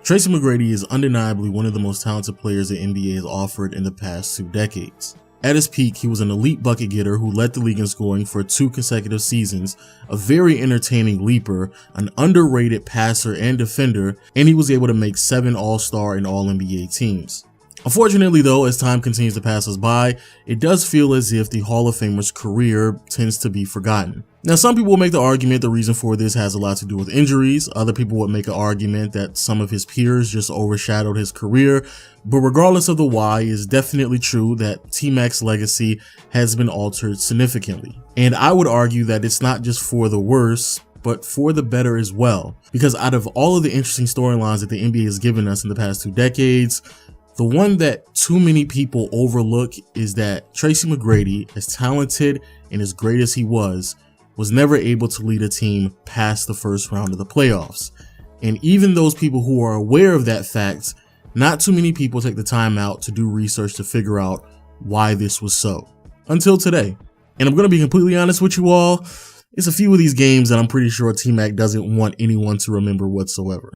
Tracy McGrady is undeniably one of the most talented players the NBA has offered in the past 2 decades. At his peak, he was an elite bucket getter who led the league in scoring for 2 consecutive seasons, a very entertaining leaper, an underrated passer and defender, and he was able to make 7 All-Star and All-NBA teams. Unfortunately though, as time continues to pass us by, it does feel as if the Hall of Famer's career tends to be forgotten. Now, some people will make the argument the reason for this has a lot to do with injuries. Other people would make an argument that some of his peers just overshadowed his career. But regardless of the why, it's definitely true that T-Mac's legacy has been altered significantly. And I would argue that it's not just for the worse, but for the better as well. Because out of all of the interesting storylines that the NBA has given us in the past 2 decades, the one that too many people overlook is that Tracy McGrady, as talented and as great as he was never able to lead a team past the first round of the playoffs. And even those people who are aware of that fact, not too many people take the time out to do research to figure out why this was so. Until today. And I'm going to be completely honest with you all, it's a few of these games that I'm pretty sure T-Mac doesn't want anyone to remember whatsoever.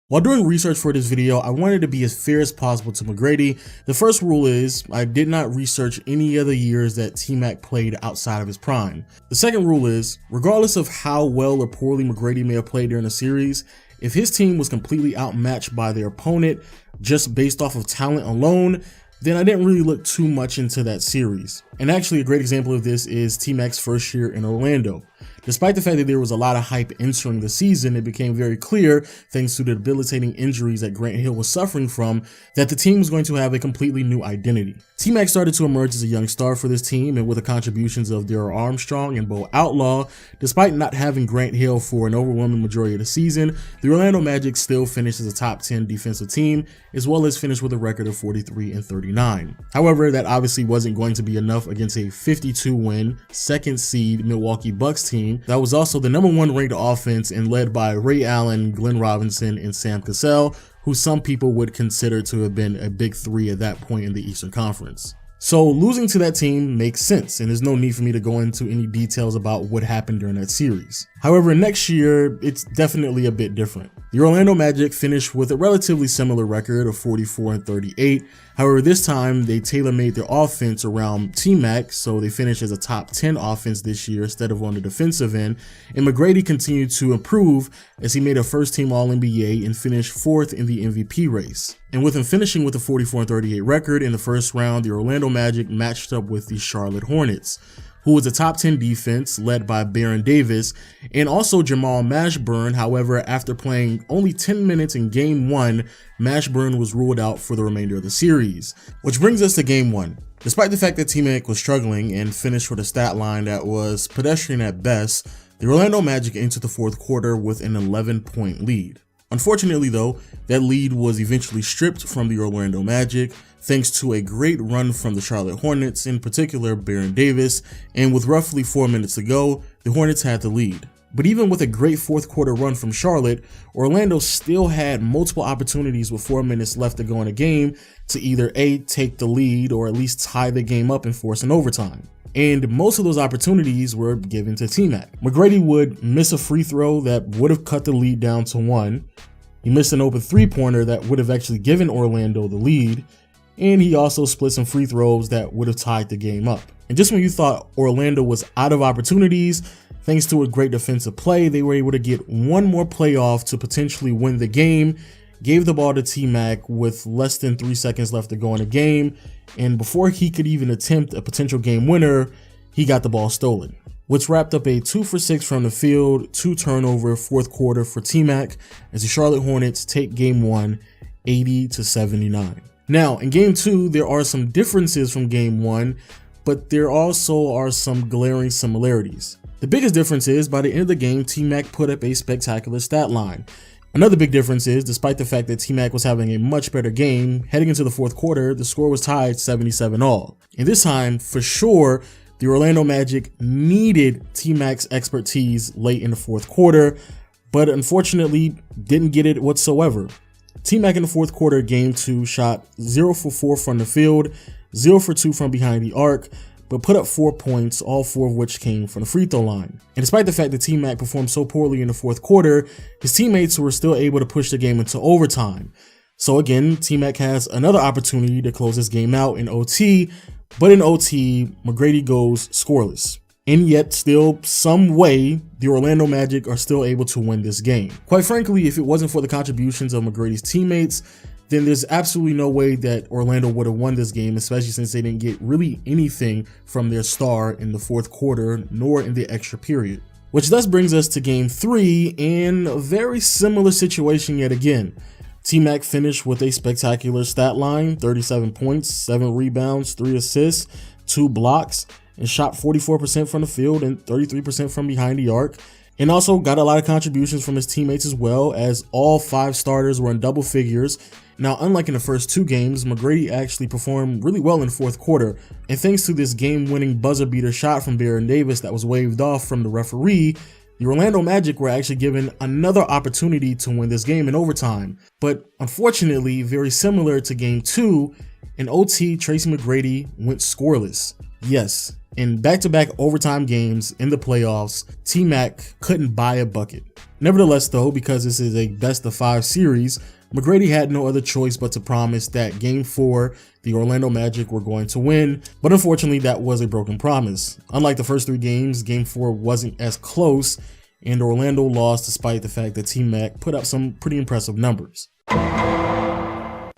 While doing research for this video, I wanted to be as fair as possible to McGrady. The first rule is I did not research any other years that T-Mac played outside of his prime. The second rule is, regardless of how well or poorly McGrady may have played during the series, if his team was completely outmatched by their opponent just based off of talent alone, then I didn't really look too much into that series. And actually a great example of this is T-Mac's first year in Orlando. Despite the fact that there was a lot of hype entering the season, it became very clear, thanks to the debilitating injuries that Grant Hill was suffering from, that the team was going to have a completely new identity. T-Mac started to emerge as a young star for this team, and with the contributions of Darrell Armstrong and Bo Outlaw, despite not having Grant Hill for an overwhelming majority of the season, the Orlando Magic still finished as a top 10 defensive team, as well as finished with a record of 43-39. However, that obviously wasn't going to be enough against a 52-win, second seed Milwaukee Bucks team that was also the #1 ranked offense and led by Ray Allen, Glenn Robinson, and Sam Cassell, who some people would consider to have been a big 3 at that point in the Eastern Conference. So losing to that team makes sense, and there's no need for me to go into any details about what happened during that series. However, next year, it's definitely a bit different. The Orlando Magic finished with a relatively similar record of 44-38. However, this time they tailor-made their offense around T-Mac, so they finished as a top 10 offense this year instead of on the defensive end, and McGrady continued to improve as he made a first-team All-NBA and finished 4th in the MVP race. And with him finishing with a 44-38 record in the first round, the Orlando Magic matched up with the Charlotte Hornets, who was a top 10 defense led by Baron Davis and also Jamal Mashburn. However, after playing only 10 minutes in Game 1, Mashburn was ruled out for the remainder of the series. Which brings us to Game 1. Despite the fact that T-Mac was struggling and finished with a stat line that was pedestrian at best, the Orlando Magic entered the 4th quarter with an 11-point lead. Unfortunately though, that lead was eventually stripped from the Orlando Magic thanks to a great run from the Charlotte Hornets, in particular Baron Davis, and with roughly 4 minutes to go, the Hornets had the lead. But even with a great 4th quarter run from Charlotte, Orlando still had multiple opportunities with 4 minutes left to go in a game to either A, take the lead or at least tie the game up and force an overtime. And most of those opportunities were given to T-Mac. McGrady would miss a free throw that would have cut the lead down to 1. He missed an open 3-pointer that would have actually given Orlando the lead. And he also split some free throws that would have tied the game up. And just when you thought Orlando was out of opportunities, thanks to a great defensive play, they were able to get one more play off to potentially win the game, gave the ball to T-Mac with less than 3 seconds left to go in the game, and before he could even attempt a potential game winner, he got the ball stolen, which wrapped up a 2 for 6 from the field, 2 turnover 4th quarter for T-Mac as the Charlotte Hornets take Game 1 80-79. Now, in Game 2, there are some differences from Game 1, but there also are some glaring similarities. The biggest difference is, by the end of the game, T-Mac put up a spectacular stat line. Another big difference is, despite the fact that T-Mac was having a much better game, heading into the 4th quarter, the score was tied 77-all. And this time, for sure, the Orlando Magic needed T-Mac's expertise late in the 4th quarter, but unfortunately didn't get it whatsoever. T-Mac in the 4th quarter, Game 2, shot 0 for 4 from the field, 0 for 2 from behind the arc, but put up 4 points, all 4 of which came from the free throw line. And despite the fact that T-Mac performed so poorly in the fourth quarter, his teammates were still able to push the game into overtime. So again, T-Mac has another opportunity to close this game out in OT, but in OT, McGrady goes scoreless. And yet, still, some way, the Orlando Magic are still able to win this game. Quite frankly, if it wasn't for the contributions of McGrady's teammates, then there's absolutely no way that Orlando would have won this game, especially since they didn't get really anything from their star in the fourth quarter, nor in the extra period. Which thus brings us to game 3, and a very similar situation yet again. T-Mac finished with a spectacular stat line, 37 points, 7 rebounds, 3 assists, 2 blocks, and shot 44% from the field and 33% from behind the arc. And also got a lot of contributions from his teammates as well, as all 5 starters were in double figures. Now, unlike in the first 2 games, McGrady actually performed really well in the fourth quarter, and thanks to this game-winning buzzer-beater shot from Baron Davis that was waved off from the referee, the Orlando Magic were actually given another opportunity to win this game in overtime. But unfortunately, very similar to game 2, in OT, Tracy McGrady went scoreless. Yes, in back-to-back overtime games in the playoffs, T-Mac couldn't buy a bucket. Nevertheless though, because this is a best-of-5 series, McGrady had no other choice but to promise that game 4, the Orlando Magic were going to win, but unfortunately that was a broken promise. Unlike the first 3 games, game 4 wasn't as close, and Orlando lost despite the fact that T-Mac put up some pretty impressive numbers.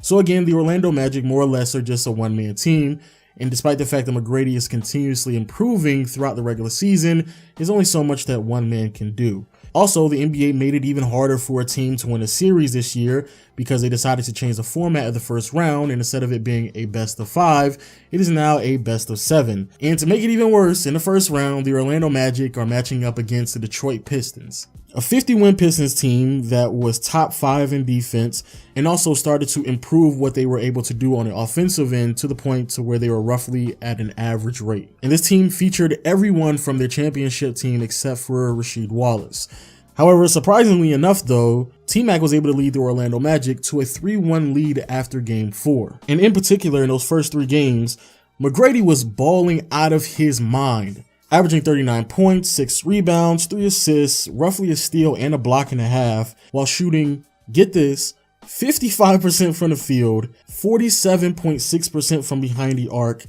So again, the Orlando Magic more or less are just a one-man team, and despite the fact that McGrady is continuously improving throughout the regular season, there's only so much that one man can do. Also, the NBA made it even harder for a team to win a series this year because they decided to change the format of the first round, and instead of it being a best of 5, it is now a best of 7. And to make it even worse, in the first round, the Orlando Magic are matching up against the Detroit Pistons, a 50-win Pistons team that was top 5 in defense and also started to improve what they were able to do on the offensive end to the point to where they were roughly at an average rate. And this team featured everyone from their championship team except for Rasheed Wallace. However, surprisingly enough though, T-Mac was able to lead the Orlando Magic to a 3-1 lead after game 4. And in particular, in those first 3 games, McGrady was balling out of his mind, averaging 39 points, 6 rebounds, 3 assists, roughly a steal and a block and a half, while shooting, get this, 55% from the field, 47.6% from behind the arc,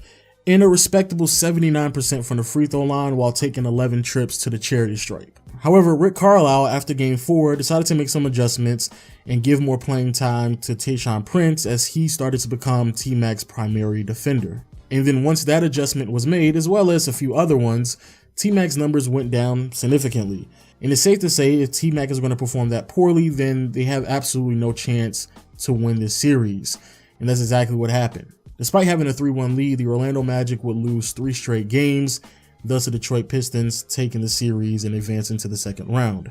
and a respectable 79% from the free throw line while taking 11 trips to the charity stripe. However, Rick Carlisle, after game 4, decided to make some adjustments and give more playing time to Tayshaun Prince as he started to become T-Mac's primary defender. And then once that adjustment was made, as well as a few other ones, T-Mac's numbers went down significantly. And it's safe to say if T-Mac is going to perform that poorly, then they have absolutely no chance to win this series. And that's exactly what happened. Despite having a 3-1 lead, the Orlando Magic would lose 3 straight games, thus the Detroit Pistons taking the series and advancing to the second round.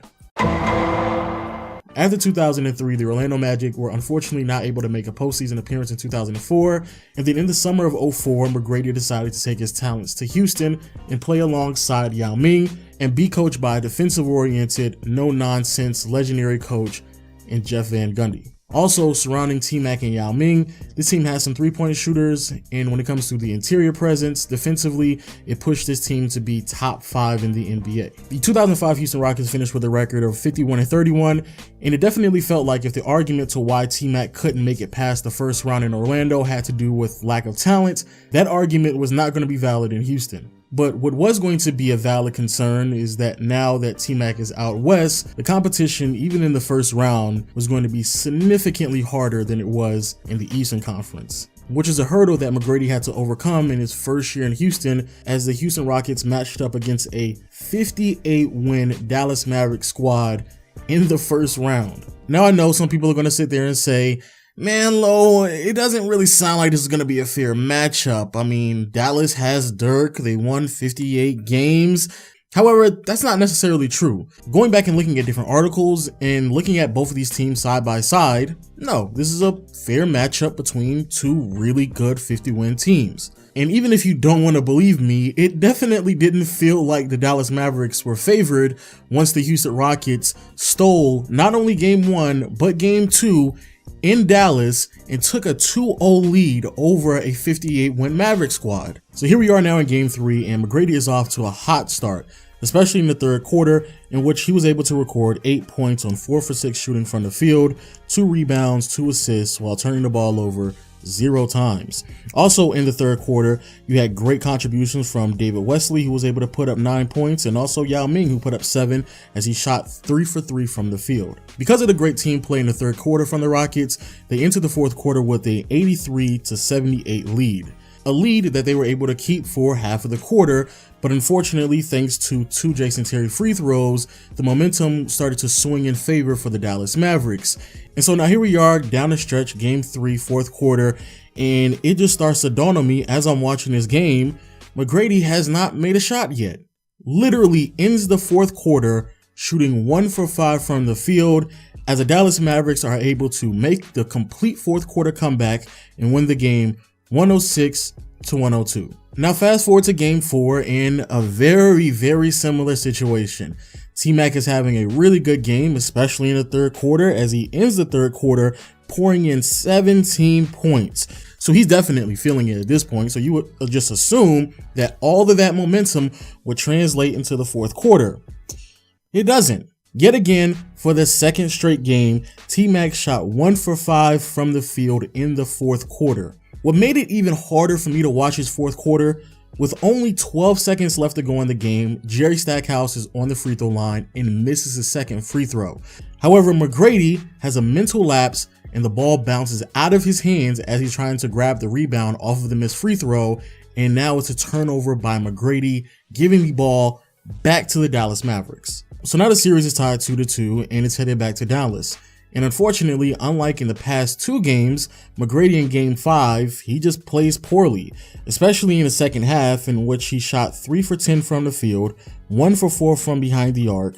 After 2003, the Orlando Magic were unfortunately not able to make a postseason appearance in 2004, and then in the summer of 2004, McGrady decided to take his talents to Houston and play alongside Yao Ming and be coached by a defensive-oriented, no-nonsense legendary coach in Jeff Van Gundy. Also, surrounding T-Mac and Yao Ming, this team has some 3-point shooters, and when it comes to the interior presence, defensively, it pushed this team to be top 5 in the NBA. The 2005 Houston Rockets finished with a record of 51-31, and it definitely felt like if the argument to why T-Mac couldn't make it past the first round in Orlando had to do with lack of talent, that argument was not going to be valid in Houston. But what was going to be a valid concern is that now that T-Mac is out west, the competition, even in the first round, was going to be significantly harder than it was in the Eastern Conference, which is a hurdle that McGrady had to overcome in his first year in Houston as the Houston Rockets matched up against a 58-win Dallas Mavericks squad in the first round. Now I know some people are going to sit there and say, man, Lo, it doesn't really sound like this is going to be a fair matchup. I mean, Dallas has Dirk. They won 58 games. However, that's not necessarily true. Going back and looking at different articles and looking at both of these teams side by side, no, this is a fair matchup between 2 really good 50-win teams. And even if you don't want to believe me, it definitely didn't feel like the Dallas Mavericks were favored once the Houston Rockets stole not only game 1, but game 2 in Dallas and took a 2-0 lead over a 58-win Mavericks squad. So here we are now in game 3, and McGrady is off to a hot start, especially in the third quarter, in which he was able to record 8 points on 4 for 6 shooting from the field, 2 rebounds, 2 assists, while turning the ball over 0 times. Also in the third quarter, you had great contributions from David Wesley, who was able to put up 9 points, and also Yao Ming, who put up 7 as he shot 3 for 3 from the field. Because of the great team play in the third quarter from the Rockets, they entered the fourth quarter with a 83-78 lead. A lead that they were able to keep for half of the quarter, but unfortunately, thanks to 2 Jason Terry free throws, the momentum started to swing in favor for the Dallas Mavericks. And so now here we are down the stretch, game 3, fourth quarter, and it just starts to dawn on me as I'm watching this game, McGrady has not made a shot yet. Literally ends the fourth quarter shooting 1 for 5 from the field, as the Dallas Mavericks are able to make the complete fourth quarter comeback and win the game 106-102. Now fast forward to game 4 in a very similar situation. T-Mac is having a really good game, especially in the third quarter, as he ends the third quarter pouring in 17 points. So he's definitely feeling it at this point. So you would just assume that all of that momentum would translate into the fourth quarter. It doesn't. Yet again, for the second straight game, T-Mac shot 1 for 5 from the field in the fourth quarter. What made it even harder for me to watch his fourth quarter, with only 12 seconds left to go in the game, Jerry Stackhouse is on the free throw line and misses his second free throw. However, McGrady has a mental lapse and the ball bounces out of his hands as he's trying to grab the rebound off of the missed free throw, and now it's a turnover by McGrady, giving the ball back to the Dallas Mavericks. So now the series is tied 2-2 and it's headed back to Dallas. And unfortunately, unlike in the past 2 games, McGrady in game 5, he just plays poorly, especially in the second half, in which he shot 3 for 10 from the field, 1 for 4 from behind the arc,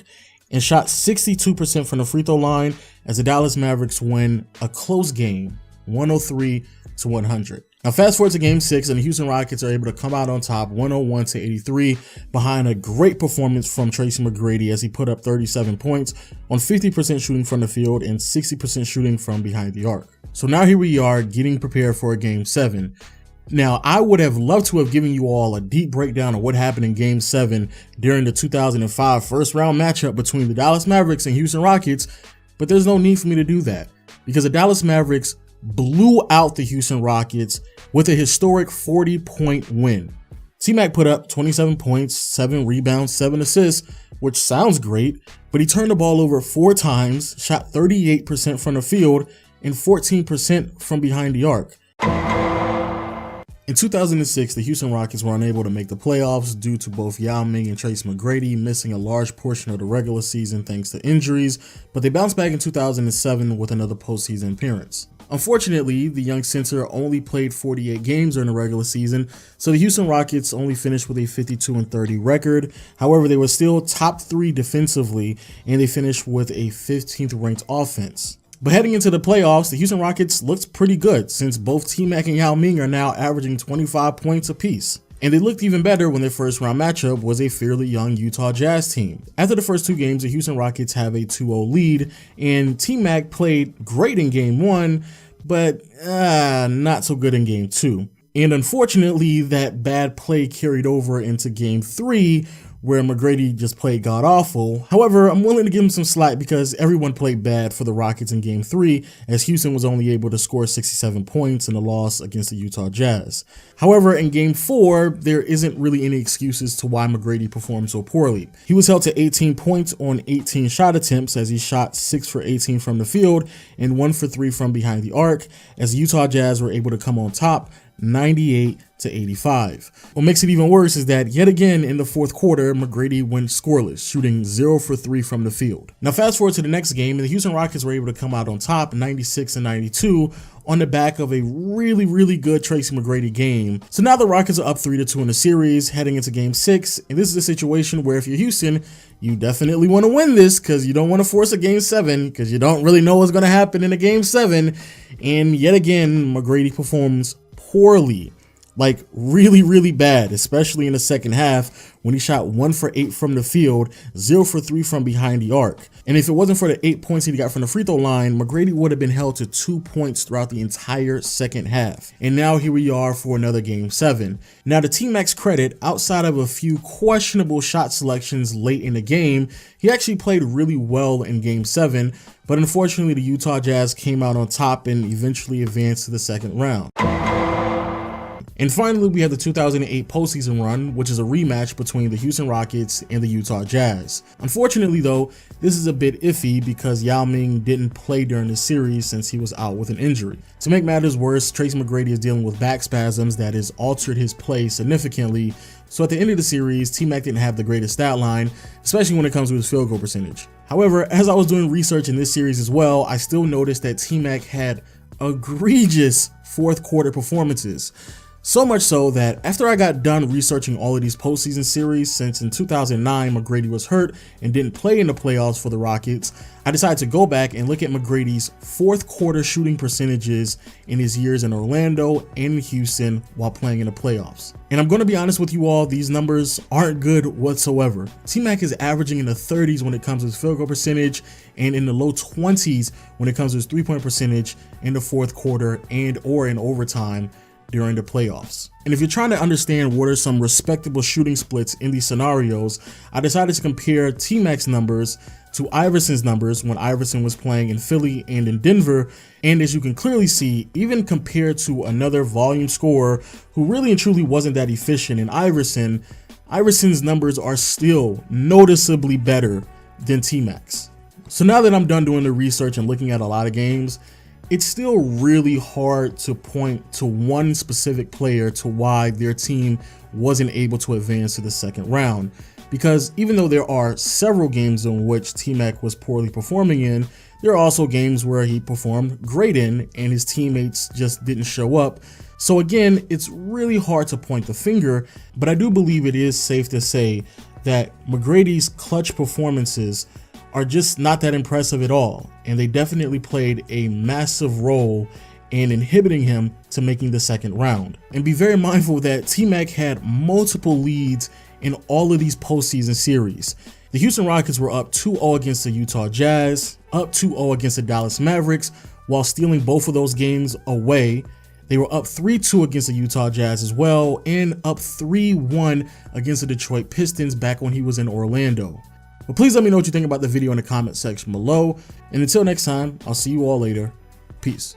and shot 62% from the free throw line as the Dallas Mavericks win a close game, 103-100. Now fast forward to game 6, and the Houston Rockets are able to come out on top 101-83 behind a great performance from Tracy McGrady as he put up 37 points on 50% shooting from the field and 60% shooting from behind the arc. So now here we are getting prepared for game 7. Now, I would have loved to have given you all a deep breakdown of what happened in game 7 during the 2005 first round matchup between the Dallas Mavericks and Houston Rockets, but there's no need for me to do that because the Dallas Mavericks blew out the Houston Rockets with a historic 40-point win. T-Mac put up 27 points, 7 rebounds, 7 assists, which sounds great, but he turned the ball over 4 times, shot 38% from the field, and 14% from behind the arc. In 2006, the Houston Rockets were unable to make the playoffs due to both Yao Ming and Tracy McGrady missing a large portion of the regular season thanks to injuries, but they bounced back in 2007 with another postseason appearance. Unfortunately, the young center only played 48 games during the regular season, so the Houston Rockets only finished with a 52-30 record. However, they were still top 3 defensively, and they finished with a 15th ranked offense. But heading into the playoffs, the Houston Rockets looked pretty good since both T-Mac and Yao Ming are now averaging 25 points apiece. And they looked even better when their first round matchup was a fairly young Utah Jazz team. After the first 2 games, the Houston Rockets have a 2-0 lead, and T-Mac played great in game 1, but not so good in game 2. And unfortunately, that bad play carried over into game 3, where McGrady just played god-awful. However, I'm willing to give him some slack because everyone played bad for the Rockets in Game 3, as Houston was only able to score 67 points in the loss against the Utah Jazz. However, in Game 4, there isn't really any excuses to why McGrady performed so poorly. He was held to 18 points on 18 shot attempts as he shot 6 for 18 from the field and 1 for 3 from behind the arc, as the Utah Jazz were able to come on top 98-85. What makes it even worse is that yet again in the fourth quarter, McGrady went scoreless, shooting 0 for 3 from the field. Now fast forward to the next game, and the Houston Rockets were able to come out on top 96-92 on the back of a really good Tracy McGrady game. So now the Rockets are up 3-2 in the series heading into game 6, and this is a situation where if you're Houston, you definitely want to win this because you don't want to force a game 7 because you don't really know what's going to happen in a game 7. And yet again, McGrady performs poorly. Like really bad, especially in the second half when he shot 1 for 8 from the field, 0 for 3 from behind the arc. And if it wasn't for the 8 points he got from the free throw line, McGrady would have been held to 2 points throughout the entire second half. And now here we are for another game 7. Now to T-Mac's credit, outside of a few questionable shot selections late in the game, he actually played really well in game 7, but unfortunately the Utah Jazz came out on top and eventually advanced to the second round. And finally, we have the 2008 postseason run, which is a rematch between the Houston Rockets and the Utah Jazz. Unfortunately, though, this is a bit iffy because Yao Ming didn't play during the series since he was out with an injury. To make matters worse, Tracy McGrady is dealing with back spasms that has altered his play significantly. So at the end of the series, T-Mac didn't have the greatest stat line, especially when it comes to his field goal percentage. However, as I was doing research in this series as well, I still noticed that T-Mac had egregious fourth quarter performances. So much so that after I got done researching all of these postseason series, since in 2009 McGrady was hurt and didn't play in the playoffs for the Rockets, I decided to go back and look at McGrady's fourth quarter shooting percentages in his years in Orlando and Houston while playing in the playoffs. And I'm going to be honest with you all, these numbers aren't good whatsoever. T-Mac is averaging in the 30s when it comes to his field goal percentage and in the low 20s when it comes to his three-point percentage in the fourth quarter and or in overtime during the playoffs. And if you're trying to understand what are some respectable shooting splits in these scenarios, I decided to compare T-Mac's numbers to Iverson's numbers when Iverson was playing in Philly and in Denver. And as you can clearly see, even compared to another volume scorer who really and truly wasn't that efficient in Iverson's numbers are still noticeably better than T-Mac's. So now that I'm done doing the research and looking at a lot of games, it's still really hard to point to one specific player to why their team wasn't able to advance to the second round. Because even though there are several games in which T-Mac was poorly performing in, there are also games where he performed great in and his teammates just didn't show up. So again, it's really hard to point the finger, but I do believe it is safe to say that McGrady's clutch performances are just not that impressive at all, and they definitely played a massive role in inhibiting him to making the second round. And be very mindful that T-Mac had multiple leads in all of these postseason series. The Houston Rockets were up 2-0 against the Utah Jazz, up 2-0 against the Dallas Mavericks, while stealing both of those games away. They were up 3-2 against the Utah Jazz as well, and up 3-1 against the Detroit Pistons back when he was in Orlando. But please let me know what you think about the video in the comment section below. And until next time, I'll see you all later. Peace.